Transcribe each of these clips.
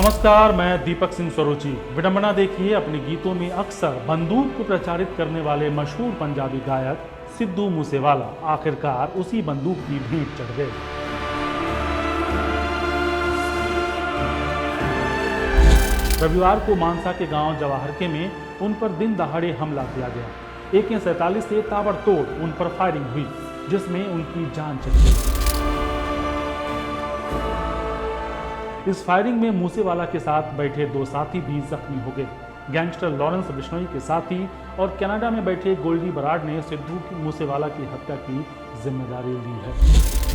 नमस्कार, मैं दीपक सिंह स्वरूची। विडंबना देखिए, अपने गीतों में अक्सर बंदूक को प्रचारित करने वाले मशहूर पंजाबी गायक सिद्धू मूसेवाला आखिरकार उसी बंदूक की भेंट चढ़ गए। रविवार को मानसा के गांव जवाहरके में उन पर दिन दहाड़े हमला किया गया। AK-47 से ताबड़तोड़ उन पर फायरिंग हुई, जिसमें उनकी जान चली गई। इस फायरिंग में मूसेवाला के साथ बैठे दो साथी भी जख्मी हो गए। गैंगस्टर लॉरेंस बिश्नोई के साथी और कनाडा में बैठे गोल्डी बराड ने सिद्धू मूसेवाला की हत्या की जिम्मेदारी ली है।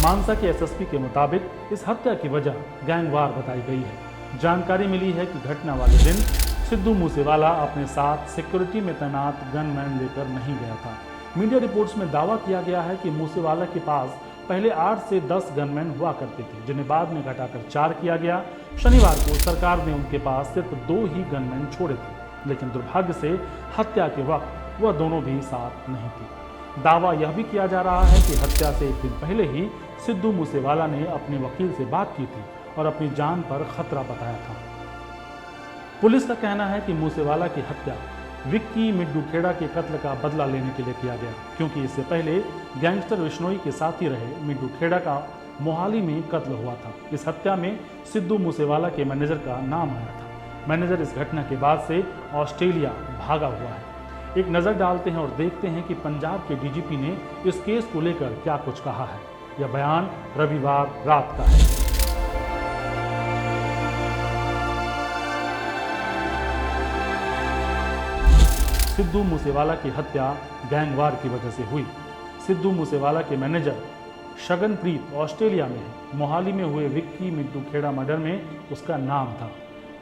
मानसा के SSP के मुताबिक इस हत्या की वजह गैंगवार बताई गई है। जानकारी मिली है कि घटना वाले दिन सिद्धू मूसेवाला अपने साथ सिक्योरिटी में तैनात गनमैन लेकर नहीं गया था। मीडिया रिपोर्ट्स में दावा किया गया है कि मूसेवाला के पास पहले 8 से 10 गनमैन हुआ करते थे, जिन्हें बाद में घटाकर 4 किया गया। शनिवार को सरकार ने उनके पास सिर्फ 2 ही गनमैन छोड़े थे, लेकिन दुर्भाग्य से हत्या के वक्त वह दोनों भी साथ नहीं थे। दावा यह भी किया जा रहा है कि हत्या से एक दिन पहले ही सिद्धू मूसेवाला ने अपने वकील से बात की थी और अपनी जान पर खतरा बताया था। पुलिस का कहना है कि मूसेवाला की हत्या विक्की मिड्डू खेड़ा के कत्ल का बदला लेने के लिए किया गया, क्योंकि इससे पहले गैंगस्टर बिश्नोई के साथी रहे मिड्डू खेड़ा का मोहाली में कत्ल हुआ था। इस हत्या में सिद्धू मूसेवाला के मैनेजर का नाम आया था। मैनेजर इस घटना के बाद से ऑस्ट्रेलिया भागा हुआ है। एक नज़र डालते हैं और देखते हैं कि पंजाब के DGP ने इस केस को लेकर क्या कुछ कहा है। यह बयान रविवार रात का है। सिद्धू मूसेवाला की हत्या गैंगवार की वजह से हुई। सिद्धू मूसेवाला के मैनेजर शगनप्रीत ऑस्ट्रेलिया में है। मोहाली में हुए विक्की मिड्डू खेड़ा मर्डर में उसका नाम था।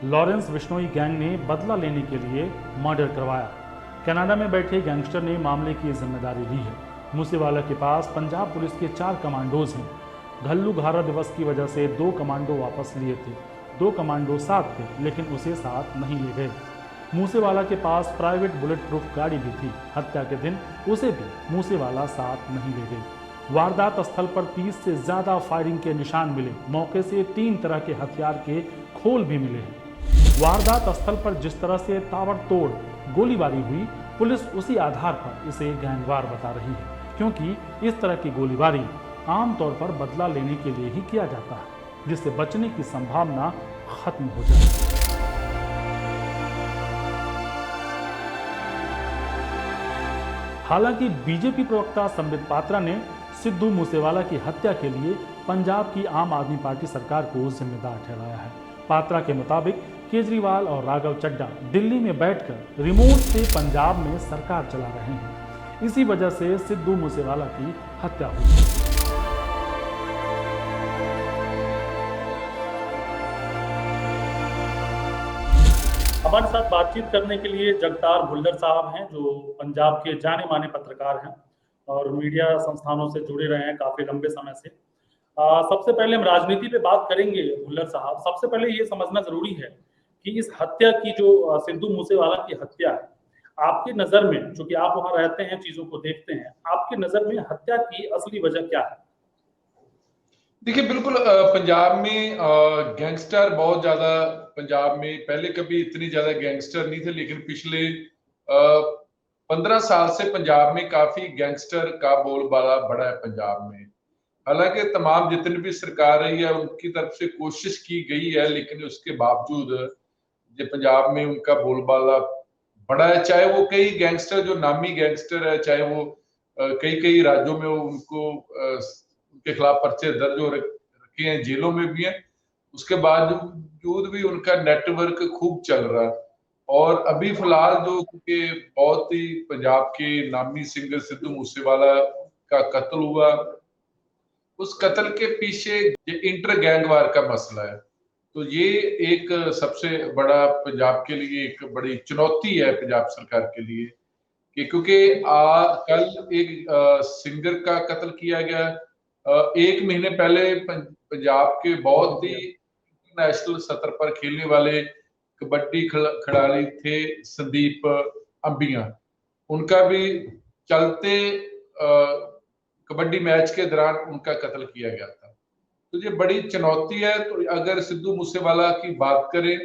लॉरेंस बिश्नोई गैंग ने बदला लेने के लिए मर्डर करवाया। कनाडा में बैठे गैंगस्टर ने मामले की जिम्मेदारी ली है। मूसेवाला के पास पंजाब पुलिस के 4 कमांडोज हैं। घल्लू घारा दिवस की वजह से 2 कमांडो वापस लिए थे। 2 कमांडो साथ थे, लेकिन उसे साथ नहीं ले गए। मूसेवाला के पास प्राइवेट बुलेट प्रूफ गाड़ी भी थी। हत्या के दिन उसे भी मूसेवाला साथ नहीं ले गए। वारदात स्थल पर 30 से ज्यादा फायरिंग के निशान मिले। मौके से 3 तरह के हथियार के खोल भी मिले हैं। वारदात स्थल पर जिस तरह से ताबड़तोड़ गोलीबारी हुई, पुलिस उसी आधार पर इसे गैंगवार बता रही है, क्योंकि इस तरह की गोलीबारी आमतौर पर बदला लेने के लिए ही किया जाता है, जिससे बचने की संभावना खत्म हो जाए। हालांकि बीजेपी प्रवक्ता संबित पात्रा ने सिद्धू मूसेवाला की हत्या के लिए पंजाब की आम आदमी पार्टी सरकार को जिम्मेदार ठहराया है। पात्रा के मुताबिक केजरीवाल और राघव चड्ढा दिल्ली में बैठकर रिमोट से पंजाब में सरकार चला रहे हैं। इसी वजह से सिद्धू मूसेवाला की हत्या हुई। हमारे साथ बातचीत करने के लिए जगतार भुल्लर साहब हैं, जो पंजाब के जाने माने पत्रकार हैं और मीडिया संस्थानों से जुड़े रहे हैं काफी लंबे समय से। सबसे पहले हम राजनीति पे बात करेंगे। भुल्लर साहब, सबसे पहले ये समझना जरूरी है कि इस हत्या की जो सिद्धू मूसेवाला की हत्या है, आपकी नजर में, चूंकि आप वहां रहते हैं, चीजों को देखते हैं, आपकी नजर में हत्या की असली वजह क्या है? देखिए, बिल्कुल पंजाब में गैंगस्टर बहुत ज्यादा, पंजाब में पहले कभी इतनी ज्यादा गैंगस्टर नहीं थे, लेकिन पिछले 15 साल से पंजाब में काफी गैंगस्टर का बोलबाला बढ़ा है पंजाब में। हालांकि तमाम जितनी भी सरकार रही है उनकी तरफ से कोशिश की गई है, लेकिन उसके बावजूद जो पंजाब में उनका बोलबाला बढ़ा है। चाहे वो कई गैंगस्टर जो नामी गैंगस्टर है, चाहे वो कई कई राज्यों में उनको उनके खिलाफ पर्चे दर्ज हो रखे हैं, जेलों में भी हैं, उसके बावजूद भी उनका नेटवर्क खूब चल रहा है। और अभी फिलहाल जो क्योंकि बहुत ही पंजाब के नामी सिंगर सिद्धू मूसेवाला का कत्ल हुआ, उस कत्ल के पीछे इंटर गैंगवार का मसला है। तो ये एक सबसे बड़ा पंजाब के लिए एक बड़ी चुनौती है पंजाब सरकार के लिए कि क्योंकि कल एक सिंगर का कत्ल किया गया। 1 महीने पहले पंजाब के बहुत ही इंटरनेशनल सतर पर खेलने वाले कबड्डी खिलाड़ी थे संदीप अंबिया, उनका भी चलते कबड्डी मैच के दौरान उनका कत्ल किया गया था। तो ये बड़ी चुनौती है। तो अगर सिद्धू मूसेवाला की बात करें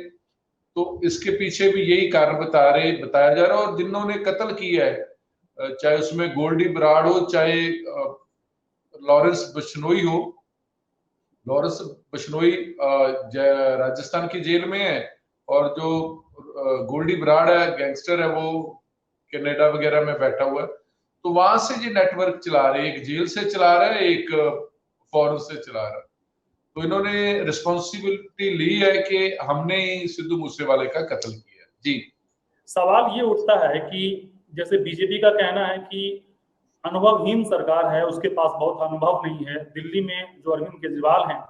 तो इसके पीछे भी यही कारण बताया जा रहा है। और जिन्होंने कत्ल किया है, चाहे उसमें गोल्डी बराड़ हो, चाहे लॉरेंस बिश्नोई हो। लॉरेंस बिश्नोई राजस्थान की जेल में है, और जो गोल्डी बराड़ है, गैंगस्टर है, वो कनाडा वगैरह में बैठा हुआ है। तो वहां से ये नेटवर्क चला रहे हैं, एक जेल से चला रहा है, एक फॉरेन से चला रहा है। तो इन्होंने रिस्पॉन्सिबिलिटी ली है कि हमने ही सिद्धू मूसेवाले का कत्ल किया। जी, सवाल ये उठता है कि जैसे बीजेपी का कहना है कि अनुभवहीन सरकार है, उसके पास बहुत अनुभव नहीं है। दिल्ली में जो अरविंद केजरीवाल हैं,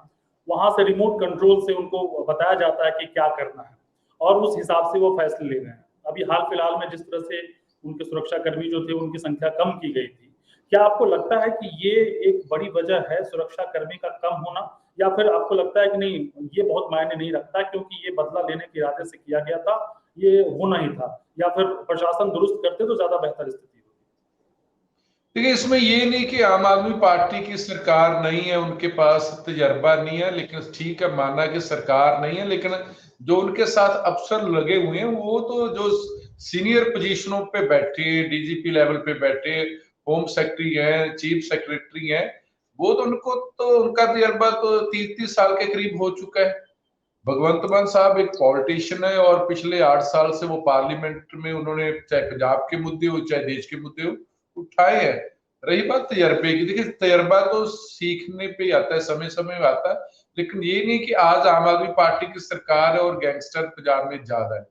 वहां से रिमोट कंट्रोल से उनको बताया जाता है कि क्या करना है, और उस हिसाब से वो फैसले ले रहे हैं। अभी हाल फिलहाल में जिस तरह से उनके सुरक्षाकर्मी जो थे, उनकी संख्या कम की गई थी, क्या आपको लगता है कि ये एक बड़ी वजह है सुरक्षाकर्मी का कम होना, या फिर आपको लगता है कि नहीं, ये बहुत मायने नहीं रखता क्योंकि ये बदला लेने के इरादे से किया गया था, ये होना ही था, या फिर प्रशासन दुरुस्त करते तो ज्यादा बेहतर स्थिति होती? देखिए, इसमें ये नहीं कि आम आदमी पार्टी की सरकार नहीं है, उनके पास तजर्बा नहीं है, लेकिन ठीक है, माना कि सरकार नहीं है, लेकिन जो उनके साथ अफसर लगे हुए हैं, वो तो जो सीनियर पोजीशनों पे बैठे, डीजीपी लेवल पे बैठे, होम सेक्रेटरी हैं, चीफ सेक्रेटरी हैं, वो तो उनका तजर्बा तो 30-30 साल के करीब हो चुका है। भगवंत मान साहब एक पॉलिटिशियन है, और पिछले 8 साल से वो पार्लियामेंट में उन्होंने चाहे पंजाब के मुद्दे हो, चाहे देश के मुद्दे हो, उठाए हैं। रही बात तजर्बे की, देखिए तजर्बा तो सीखने पे ही आता है, समय समय में आता है, लेकिन ये नहीं कि आज आम आदमी पार्टी की सरकार है और गैंगस्टर पंजाब में ज्यादा है।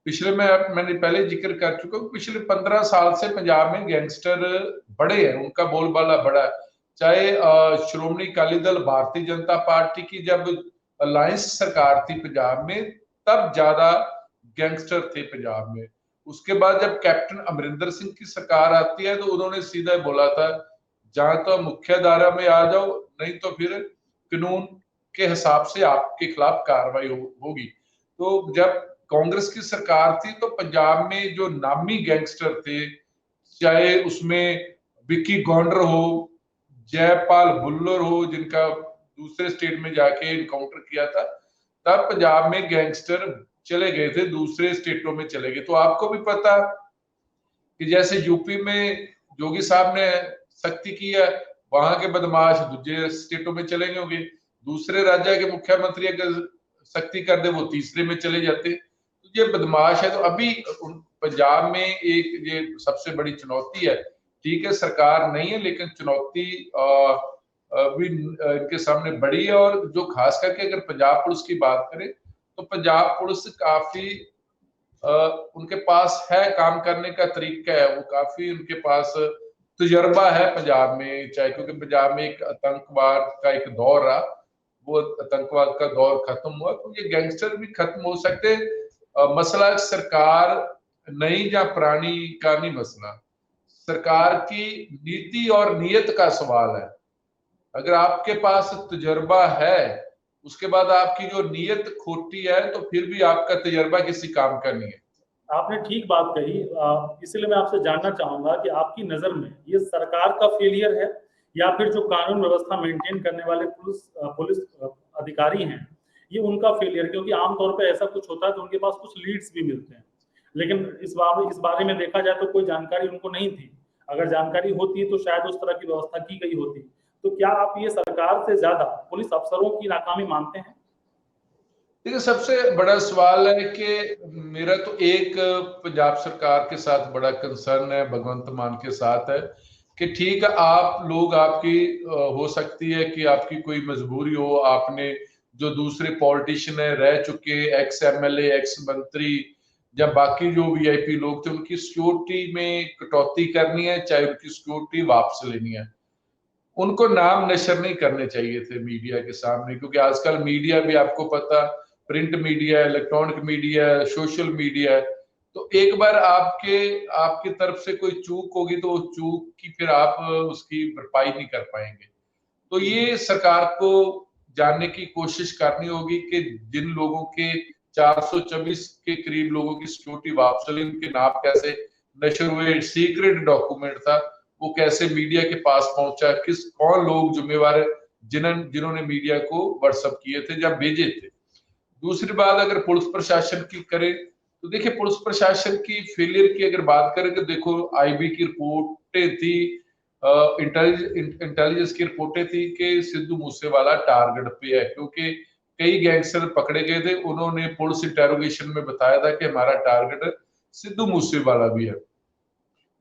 मैंने पहले जिक्र कर चुका हूँ, पिछले 15 साल से पंजाब में गैंगस्टर बड़े हैं, उनका बोलबाला बड़ा है। चाहे श्रोमणी अकाली दल, भारतीय जनता पार्टी की जब अलायंस सरकार थी पंजाब में, तब ज्यादा गैंगस्टर थे पंजाब में। उसके बाद जब कैप्टन अमरिंदर सिंह की सरकार आती है, तो उन्होंने सीधा बोला था, जहां तो मुख्य धारा में आ जाओ, नहीं तो फिर कानून के हिसाब से आपके खिलाफ कार्रवाई होगी। तो जब कांग्रेस की सरकार थी, तो पंजाब में जो नामी गैंगस्टर थे, चाहे उसमें विक्की गौंडर हो, जयपाल भुल्लर हो, जिनका दूसरे स्टेट में जाके इनकाउंटर किया था, तब पंजाब में गैंगस्टर चले गए थे, दूसरे स्टेटों में चले गए। तो आपको भी पता कि जैसे यूपी में योगी साहब ने सख्ती की है, वहां के बदमाश दूसरे स्टेटों में चले गए होंगे, दूसरे राज्य के मुख्यमंत्री अगर सख्ती कर दे, वो तीसरे में चले जाते। तो ये बदमाश है। तो अभी पंजाब में एक ये सबसे बड़ी चुनौती है। ठीक है, सरकार नहीं है, लेकिन चुनौती भी इनके सामने बड़ी है। और जो खास करके अगर पंजाब पुलिस की बात करें, तो पंजाब पुलिस काफी उनके पास है, काम करने का तरीका है, वो काफी उनके पास तजर्बा है पंजाब में। चाहे क्योंकि पंजाब में एक आतंकवाद का एक दौर रहा, वो आतंकवाद का दौर खत्म हुआ, तो ये गैंगस्टर भी खत्म हो सकते। मसला सरकार नई या पुरानी का नहीं, मसला सरकार की नीति और नीयत का सवाल है। अगर आपके पास तजर्बा है, उसके बाद आपकी जो नीयत खोटी है, तो फिर भी आपका तजर्बा किसी काम का नहीं है। आपने ठीक बात कही, इसलिए मैं आपसे जानना चाहूंगा कि आपकी नजर में ये सरकार का फेलियर है, या फिर जो कानून व्यवस्था मेंटेन करने वाले पुलिस अधिकारी हैं, ये उनका फेलियर? क्योंकि आमतौर पे ऐसा कुछ होता है तो उनके पास कुछ लीड्स भी मिलते हैं, लेकिन इस बारे में देखा जाए तो कोई जानकारी उनको नहीं थी। अगर जानकारी होती तो शायद उस तरह की व्यवस्था की गई होती। तो क्या आप ये सरकार से ज्यादा पुलिस अफसरों की नाकामी मानते हैं? देखिए, सबसे बड़ा सवाल है कि मेरा तो एक पंजाब सरकार के साथ बड़ा कंसर्न है, भगवंत मान के साथ है, कि ठीक है, आप लोग, आपकी हो सकती है कि आपकी कोई मजबूरी हो, आपने जो दूसरे पॉलिटिशियन है, रह चुके एक्स एमएलए, एक्स मंत्री या बाकी जो वीआईपी लोग थे, उनकी सिक्योरिटी में कटौती करनी है, चाहे उनकी सिक्योरिटी वापस लेनी है। उनको नाम नशर नहीं करने चाहिए थे मीडिया के सामने, क्योंकि आजकल मीडिया भी आपको पता, print media, electronic media, social media, तो एक बार आपकी तरफ से कोई चूक होगी, तो चूक की फिर आप उसकी भरपाई नहीं कर पाएंगे। तो ये सरकार को जानने की कोशिश करनी होगी कि जिन लोगों के 424 के करीब लोगों की सिक्योरिटी वापस ली, उनके नाम कैसे नशर हुए, सीक्रेट डॉक्यूमेंट था, वो कैसे मीडिया के पास पहुंचा, कौन लोग जिम्मेवार है, जिन्होंने मीडिया को व्हाट्सएप किए थे या भेजे थे। दूसरी बात अगर पुलिस प्रशासन की करें तो देखिए पुलिस प्रशासन की फेलियर की अगर बात करें तो देखो आईबी की रिपोर्टें थी, इंटेलिजेंस की रिपोर्टें थी कि सिद्धू मूसेवाला टारगेट पे है, क्योंकि कई गैंगस्टर पकड़े गए थे। उन्होंने पुलिस इंटेरोगेशन में बताया था कि हमारा टारगेट सिद्धू मूसेवाला भी है।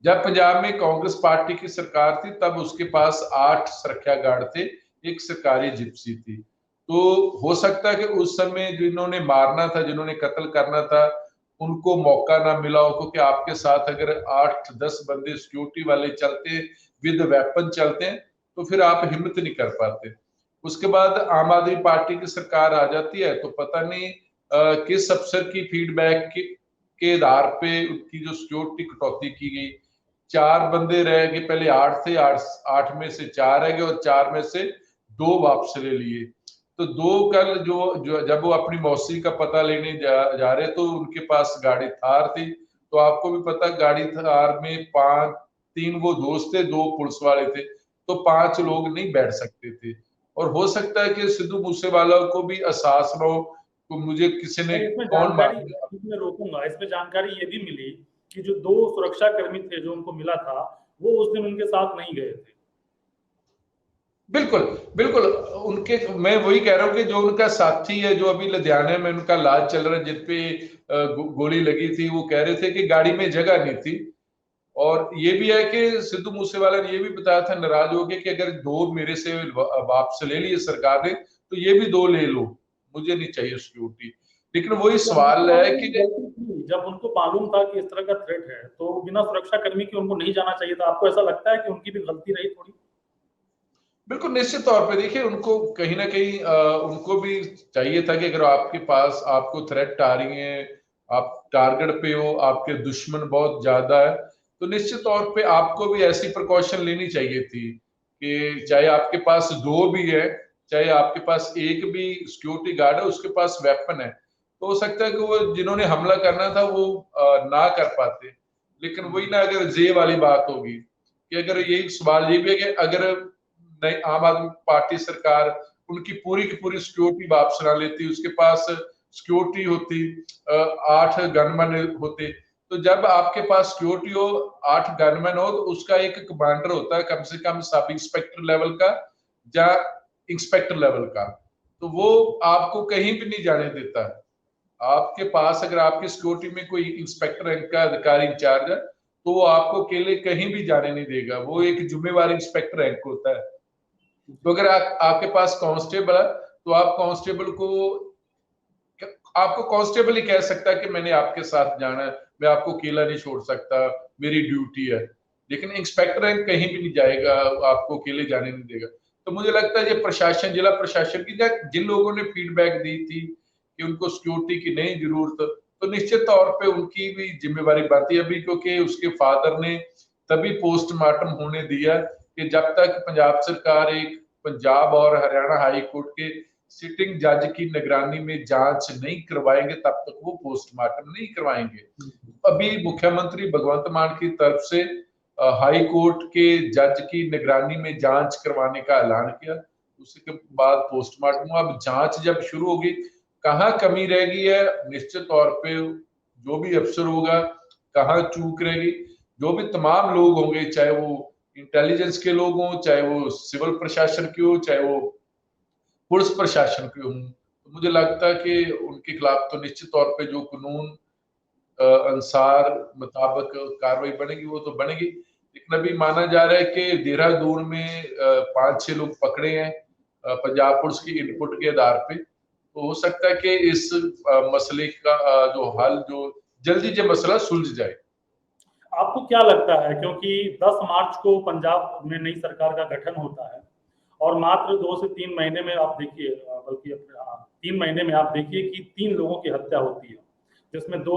जब पंजाब में कांग्रेस पार्टी की सरकार थी तब उसके पास 8 सुरक्षा गार्ड थे, एक सरकारी जिप्सी थी। तो हो सकता है कि उस समय जिन्होंने मारना था, जिन्होंने कत्ल करना था, उनको मौका ना मिला हो, क्योंकि आपके साथ अगर 8-10 बंदे सिक्योरिटी वाले चलते विद वेपन चलते हैं तो फिर आप हिम्मत नहीं कर पाते। उसके बाद आम आदमी पार्टी की सरकार आ जाती है तो पता नहीं किस अफसर की फीडबैक के आधार पे उनकी जो सिक्योरिटी कटौती की गई। 4 बंदे रह गए, पहले 8 थे, 8 में से 4 रह गए और 4 में से 2 वापस ले लिए। तो 2 कल जो जब वो अपनी मौसी का पता लेने जा रहे तो उनके पास गाड़ी थार थी। तो आपको भी पता गाड़ी थार में 3 वो दोस्त थे, 2 पुलिस वाले थे, तो 5 लोग नहीं बैठ सकते थे। और हो सकता है कि सिद्धू मूसेवाला को भी एहसास ना हो तो मुझे किसी ने इसमें कौन जानकारी मारेगा। इसमें रोकूंगा, इसमें जानकारी ये भी मिली कि जो 2 सुरक्षा कर्मी थे जो उनको मिला था वो उस दिन उनके साथ नहीं गए थे। बिल्कुल बिल्कुल, उनके मैं वही कह रहा हूँ कि जो उनका साथी है जो अभी लुधियाना में उनका इलाज चल रहा है, जिस पे गोली लगी थी, वो कह रहे थे कि गाड़ी में जगह नहीं थी। और ये भी है कि सिद्धू मूसेवाला ने ये भी बताया था नाराज होकर कि अगर 2 मेरे से वापस ले लिए सरकार ने तो ये भी 2 ले लो, मुझे नहीं चाहिए सिक्योरिटी। लेकिन वही सवाल है कि जब उनको मालूम था कि इस तरह का थ्रेट है तो बिना सुरक्षा कर्मी के उनको नहीं जाना चाहिए था। आपको ऐसा लगता है कि उनकी भी गलती रही थोड़ी? बिल्कुल निश्चित तौर पे देखिए उनको कहीं ना कहीं उनको भी चाहिए था कि अगर आपके पास आपको थ्रेट आ रही है, आप टारगेट पे हो, आपके दुश्मन बहुत ज्यादा है, तो निश्चित तौर पे आपको भी ऐसी प्रिकॉशन लेनी चाहिए थी कि चाहे आपके पास 2 भी है, चाहे आपके पास एक भी सिक्योरिटी गार्ड है, उसके पास वेपन है, तो हो सकता है कि वो जिन्होंने हमला करना था वो ना कर पाते। लेकिन वही ना, अगर जे वाली बात होगी कि अगर यही सवाल ये भी है कि अगर नई आम आदमी पार्टी सरकार उनकी पूरी की पूरी सिक्योरिटी वापस ना लेती, उसके पास सिक्योरिटी होती, 8 गनमैन होते, तो जब आपके पास सिक्योरिटी हो, 8 गनमैन हो, तो उसका एक कमांडर होता है कम से कम सब इंस्पेक्टर लेवल का या इंस्पेक्टर लेवल का, तो वो आपको कहीं भी नहीं जाने देता। आपके पास अगर आपकी सिक्योरिटी में कोई इंस्पेक्टर रैंक का अधिकारी इंचार्ज है तो वो आपको अकेले कहीं भी जाने नहीं देगा, वो एक जिम्मेवार इंस्पेक्टर रैंक होता है। तो अगर आपके पास कांस्टेबल है तो आप कांस्टेबल को, आपको कांस्टेबल ही कह सकता है कि मैंने आपके साथ जाना है, मैं आपको अकेला नहीं छोड़ सकता, मेरी ड्यूटी है। लेकिन इंस्पेक्टर रैंक कहीं भी नहीं जाएगा, आपको अकेले जाने नहीं देगा। तो मुझे लगता है ये प्रशासन, जिला प्रशासन की, जिन लोगों ने फीडबैक दी थी कि उनको सिक्योरिटी की नहीं जरूरत, तो निश्चित तौर पे उनकी भी जिम्मेवारी बनती है अभी, क्योंकि उसके फादर ने तभी पोस्टमार्टम होने दिया कि जब तक पंजाब सरकार एक पंजाब और हरियाणा हाई कोर्ट के सिटिंग जज की निगरानी में जांच नहीं करवाएंगे तब तक वो पोस्टमार्टम नहीं करवाएंगे। अभी मुख्यमंत्री भगवंत मान की तरफ से हाई कोर्ट के जज की निगरानी में जांच करवाने का ऐलान किया, उसके बाद पोस्टमार्टम। अब जांच जब शुरू होगी, कहाँ कमी रह गई है, निश्चित तौर पे जो भी अफसर होगा, कहाँ चूक रहेगी, जो भी तमाम लोग होंगे, चाहे वो इंटेलिजेंस के लोग हों, चाहे वो सिविल प्रशासन के हो, चाहे वो पुलिस प्रशासन के हों, तो मुझे लगता है कि उनके खिलाफ तो निश्चित तौर पे जो कानून अनुसार मुताबिक कार्रवाई बनेगी वो तो बनेगी। लेकिन अभी माना जा रहा है कि देहरादून में 5-6 लोग पकड़े हैं पंजाब पुलिस की इनपुट के आधार पे, तो हो सकता है कि इस मसले का जो हल, जो जल्दी से मसला सुलझ जाए। आपको क्या लगता है, क्योंकि 10 मार्च को पंजाब में नई सरकार का गठन होता है और मात्र 2 से 3 महीने में आप देखिए, बल्कि 3 महीने में आप देखिए कि 3 लोगों की हत्या होती है, जिसमें 2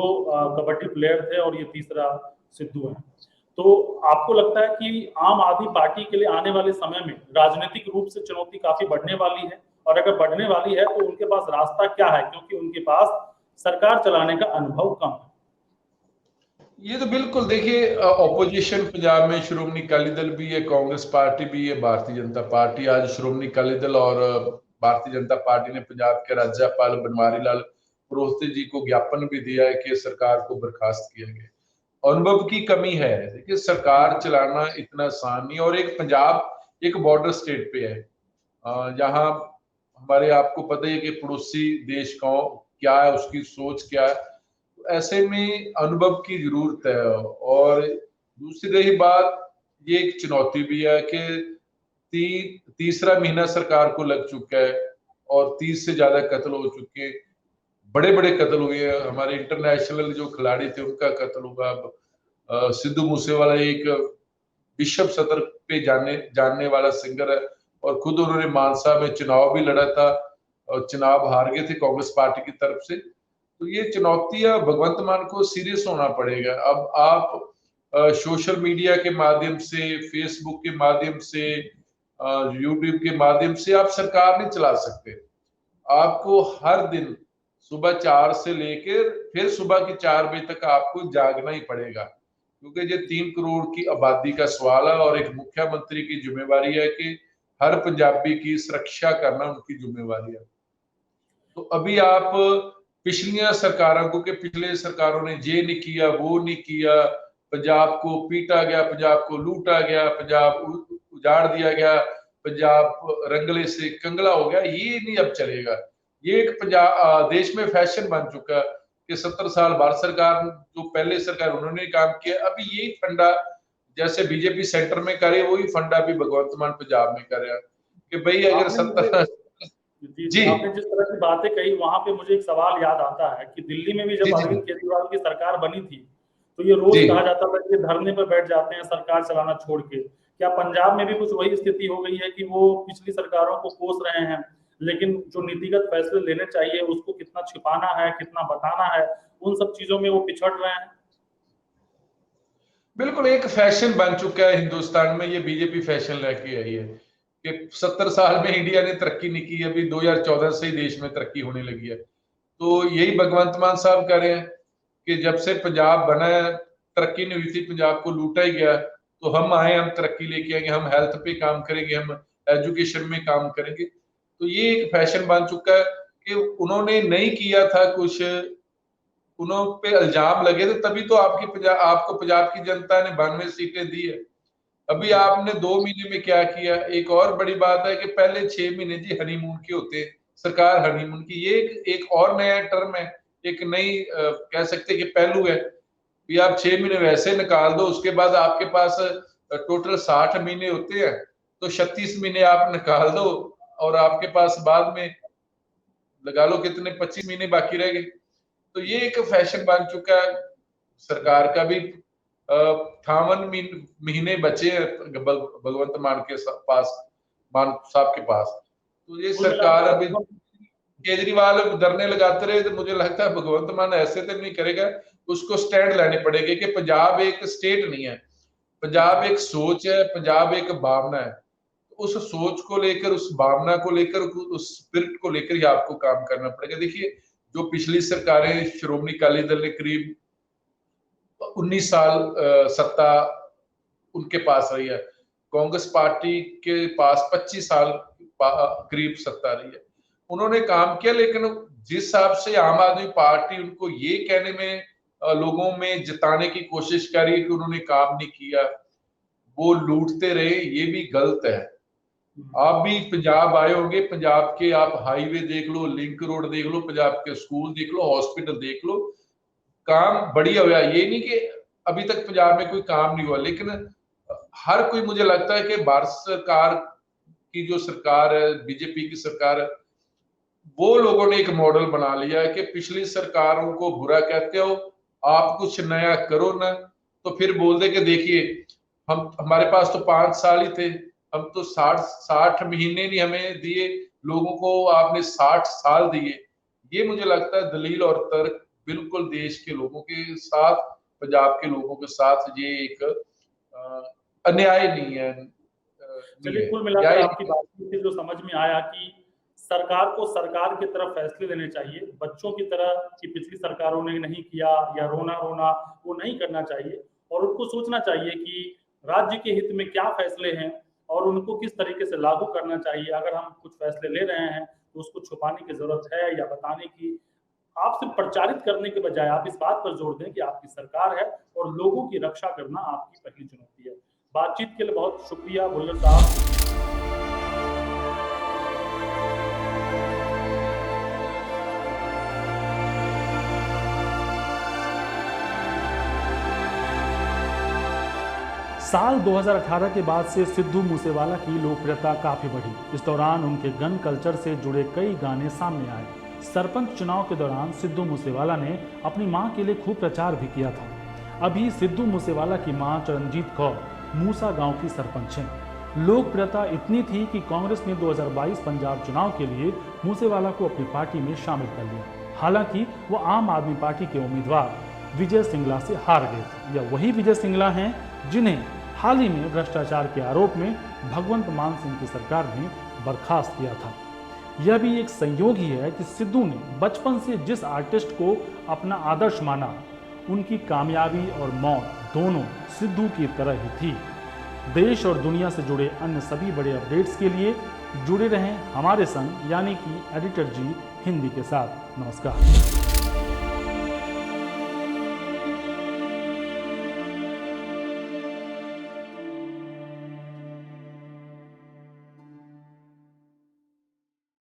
कबड्डी प्लेयर थे और ये तीसरा सिद्धू है। तो आपको लगता है कि आम आदमी पार्टी के लिए आने वाले समय में राजनीतिक रूप से चुनौती काफी बढ़ने वाली है? और अगर बढ़ने वाली है तो उनके पास रास्ता क्या है, क्योंकि उनके पास सरकार चलाने का अनुभव कम है? ये तो बिल्कुल देखिए, ऑपोजिशन पंजाब में श्रोमणी अकाली दल भी है, कांग्रेस पार्टी भी है, भारतीय जनता पार्टी। आज श्रोमणी अकाली दल और भारतीय जनता पार्टी ने पंजाब के राज्यपाल बनवारी लाल प्रोहित जी को ज्ञापन भी दिया है कि सरकार को बर्खास्त किया गया। अनुभव की कमी है। देखिए, सरकार चलाना इतना आसान नहीं, और एक पंजाब एक बॉर्डर स्टेट पे है, जहाँ हमारे आपको पता ही है कि पड़ोसी देश का क्या है, उसकी सोच क्या है। ऐसे में अनुभव की जरूरत है। और दूसरी रही बात, ये एक चुनौती भी है कि तीसरा महीना सरकार को लग चुका है और 30 से ज्यादा कत्ल हो चुके हैं, बड़े बड़े कत्ल हुए हैं। हमारे इंटरनेशनल जो खिलाड़ी थे उनका कत्ल हुआ। अब सिद्धू मूसेवाला एक विश्व स्तर पे जानने वाला सिंगर है, और खुद उन्होंने मानसा में चुनाव भी लड़ा था और चुनाव हार गए थे कांग्रेस पार्टी की तरफ से। तो ये चुनौतियां भगवंत मान को सीरियस होना पड़ेगा। अब आप सोशल मीडिया के माध्यम से, फेसबुक के माध्यम से, यूट्यूब के माध्यम से आप सरकार नहीं चला सकते। आपको हर दिन सुबह 4 से लेकर फिर सुबह की 4 बजे तक आपको जागना ही पड़ेगा, क्योंकि ये 3 करोड़ की आबादी का सवाल है, और एक मुख्यमंत्री की जिम्मेवारी है कि हर पंजाबी की सुरक्षा करना उनकी जिम्मेवारी है। तो अभी आप पिछलियां सरकारों को, कि पिछले सरकारों ने ये नहीं किया, वो नहीं किया, पंजाब को पीटा गया, पंजाब को लूटा गया, पंजाब उजाड़ दिया गया, पंजाब रंगले से कंगला हो गया, ये नहीं अब चलेगा। ये एक पंजाब देश में फैशन बन चुका कि 70 साल भारत सरकार, जो पहले सरकार उन्होंने काम किया, अभी यही फंडा जैसे बीजेपी सेंटर में करे, वही फंडा भी भगवंत मान पंजाब में कर रहा है कि भाई अगर आपने 70। जी, जी आपने जिस तरह की बातें कही वहां पे मुझे एक सवाल याद आता है कि दिल्ली में भी जी जब जी अरविंद केजरीवाल की सरकार बनी थी तो ये रोज जी कहा जाता था कि ये धरने पर बैठ जाते हैं सरकार चलाना छोड़ के। क्या पंजाब में भी कुछ वही स्थिति हो गई है कि वो पिछली सरकारों को कोस रहे हैं, लेकिन जो नीतिगत फैसले लेने चाहिए उसको कितना छिपाना है, कितना बताना है, उन सब चीजों में वो पिछड़ रहे हैं? बिल्कुल, एक फैशन बन चुका है हिंदुस्तान में, ये बीजेपी फैशन लेके आई है कि 70 साल में इंडिया ने तरक्की नहीं की, अभी 2014 से ही देश में तरक्की होने लगी है। तो यही भगवंत मान साहब कह रहे हैं कि जब से पंजाब बना है तरक्की नहीं हुई थी, पंजाब को लूटा ही गया। तो हम आए, हम तरक्की लेके आएंगे, हम हेल्थ पे काम करेंगे, हम एजुकेशन में काम करेंगे। तो ये एक फैशन बन चुका है कि उन्होंने नहीं किया था कुछ, उन्हों पे इल्जाम लगे थे, तभी तो आपको पंजाब की जनता ने 92 सीटें दी है। अभी आपने 2 महीने में क्या किया? एक और बड़ी बात है कि पहले 6 महीने जी हनीमून के होते हैं, सरकार हनीमून की, ये एक और नया टर्म है, एक नई कह सकते हैं कि पहलू है कि आप 6 महीने वैसे निकाल दो, उसके बाद आपके पास टोटल 60 महीने होते हैं, तो 36 महीने आप निकाल दो, और आपके पास बाद में लगा लो कितने 25 महीने बाकी रह गए। तो ये एक फैशन बन चुका है सरकार का भी। 58 महीने बचे हैं भगवंत मान के पास, मान साहब के पास। तो ये कुल मिलाकर सरकार अभी, अनुभव। केजरीवाल धरने लगाते रहे, तो मुझे लगता है भगवंत मान ऐसे तो नहीं करेगा। उसको स्टैंड लेने पड़ेगा कि पंजाब एक स्टेट नहीं है, पंजाब एक सोच है, पंजाब एक भावना है। उस सोच को लेकर, उस भावना को लेकर, उस स्पिरिट को लेकर ही आपको काम करना पड़ेगा। देखिए, जो पिछली सरकारें, श्रोमणी अकाली दल ने करीब 19 साल सत्ता उनके पास रही है, कांग्रेस पार्टी के पास 25 साल करीब सत्ता रही है। उन्होंने काम किया, लेकिन जिस हिसाब से आम आदमी पार्टी उनको ये कहने में, लोगों में जिताने की कोशिश करी कि उन्होंने काम नहीं किया, वो लूटते रहे, ये भी गलत है। आप भी पंजाब आए होंगे, पंजाब के आप हाईवे देख लो, लिंक रोड देख लो, पंजाब के स्कूल देख लो, हॉस्पिटल देख लो, काम बढ़िया हुआ। ये नहीं कि अभी तक पंजाब में कोई काम नहीं हुआ, लेकिन हर कोई, मुझे लगता है कि भारत सरकार की जो सरकार है, बीजेपी की सरकार है, वो लोगों ने एक मॉडल बना लिया है कि पिछली सरकारों को बुरा कहते हो, आप कुछ नया करो ना, तो फिर बोल दे कि देखिए हमारे पास तो 5 साल ही थे, हम तो 60 महीने नहीं हमें दिए, लोगों को आपने 60 साल दिए। ये मुझे लगता है दलील और तर्क बिल्कुल देश के लोगों के साथ, पंजाब के लोगों के साथ ये एक अन्याय नहीं है, नहीं चलिए, है, कुल मिलाकर न्याय आपकी नहीं है। बातचीत से जो समझ में आया कि सरकार को सरकार की तरफ फैसले लेने चाहिए, बच्चों की तरह कि पिछली सरकारों ने नहीं किया या रोना रोना वो नहीं करना चाहिए, और उनको सोचना चाहिए कि राज्य के हित में क्या फैसले हैं और उनको किस तरीके से लागू करना चाहिए। अगर हम कुछ फैसले ले रहे हैं तो उसको छुपाने की जरूरत है या बताने की, आप सिर्फ प्रचारित करने के बजाय आप इस बात पर जोर दें कि आपकी सरकार है और लोगों की रक्षा करना आपकी पहली चुनौती है। बातचीत के लिए बहुत शुक्रिया भुल्लर साहब। साल 2018 के बाद से सिद्धू मूसेवाला की लोकप्रियता काफी बढ़ी। इस दौरान उनके गन कल्चर से जुड़े कई गाने सामने आए। सरपंच चुनाव के दौरान सिद्धू मूसेवाला ने अपनी मां के लिए खूब प्रचार भी किया था। अभी सिद्धू मूसेवाला की मां चरणजीत कौर मूसा गांव की सरपंच हैं। लोकप्रियता इतनी थी कि कांग्रेस ने 2022 पंजाब चुनाव के लिए मूसेवाला को अपनी पार्टी में शामिल कर लिया। हालांकि वो आम आदमी पार्टी के उम्मीदवार विजय सिंगला से हार गए थे। यह वही विजय सिंगला हैं जिन्हें हाल ही में भ्रष्टाचार के आरोप में भगवंत मान सिंह की सरकार ने बर्खास्त किया था। यह भी एक संयोग ही है कि सिद्धू ने बचपन से जिस आर्टिस्ट को अपना आदर्श माना, उनकी कामयाबी और मौत दोनों सिद्धू की तरह ही थी। देश और दुनिया से जुड़े अन्य सभी बड़े अपडेट्स के लिए जुड़े रहें हमारे संग, यानी कि एडिटर जी हिंदी के साथ। नमस्कार।